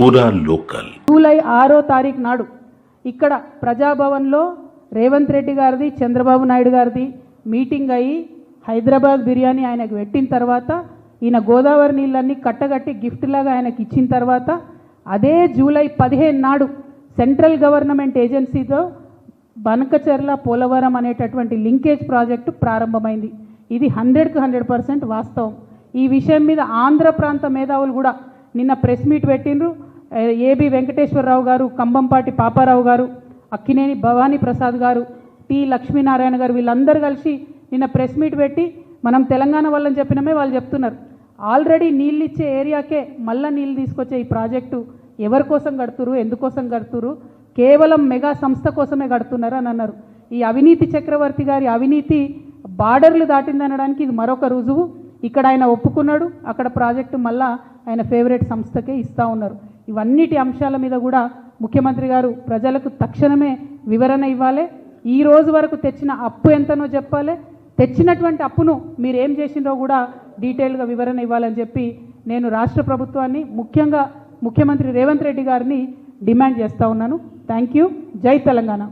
పూరా local July 6వ తారీఖు నాడు ఇక్కడ ప్రజాభవన్లో రేవంత్ రెడ్డి గారిది చంద్రబాబు నాయుడు గారిది మీటింగ్ అయ్యి హైదరాబాద్ బిర్యానీ ఆయనకు పెట్టిన తర్వాత ఈయన గోదావరి నీళ్ళన్నీ కట్టగట్టి గిఫ్ట్ లాగా ఆయనకి ఇచ్చిన తర్వాత అదే జూలై 15 నాడు సెంట్రల్ గవర్నమెంట్ ఏజెన్సీతో బనకచెర్ల పోలవరం అనేటటువంటి లింకేజ్ ప్రాజెక్టు ప్రారంభమైంది. ఇది 100కు 100% వాస్తవం. ఈ విషయం మీద ఆంధ్ర ప్రాంత మేధావులు కూడా నిన్న ప్రెస్ మీట్ పెట్టిండ్రు. ఏబి వెంకటేశ్వరరావు గారు, కంబంపాటి పాపారావు గారు, అక్కినేని భవానీ ప్రసాద్ గారు, టి లక్ష్మీనారాయణ గారు వీళ్ళందరూ కలిసి నిన్న ప్రెస్ మీట్ పెట్టి మనం తెలంగాణ వాళ్ళని చెప్పినమే వాళ్ళు చెప్తున్నారు. ఆల్రెడీ నీళ్ళు ఇచ్చే ఏరియాకే మళ్ళీ నీళ్ళు తీసుకొచ్చే ఈ ప్రాజెక్టు ఎవరి కోసం కడుతురు, ఎందుకోసం కడుతురు, కేవలం మెగా సంస్థ కోసమే కడుతున్నారు అని అన్నారు. ఈ అవినీతి చక్రవర్తి గారి అవినీతి బార్డర్లు దాటిందనడానికి ఇది మరొక రుజువు. ఇక్కడ ఆయన ఒప్పుకున్నాడు, అక్కడ ప్రాజెక్టు మళ్ళా ఆయన ఫేవరెట్ సంస్థకే ఇస్తూ ఉన్నారు. ఇవన్నిటి అంశాల మీద కూడా ముఖ్యమంత్రి గారు ప్రజలకు తక్షణమే వివరణ ఇవ్వాలి. ఈ రోజు వరకు తెచ్చిన అప్పు ఎంతనో చెప్పాలి, తెచ్చినటువంటి అప్పును మీరు ఏం చేసిందో కూడా డీటెయిల్గా వివరణ ఇవ్వాలని చెప్పి నేను రాష్ట్ర ప్రభుత్వాన్ని, ముఖ్యంగా ముఖ్యమంత్రి రేవంత్ రెడ్డి గారిని డిమాండ్ చేస్తూ ఉన్నాను. Thank you. జై తెలంగాణ.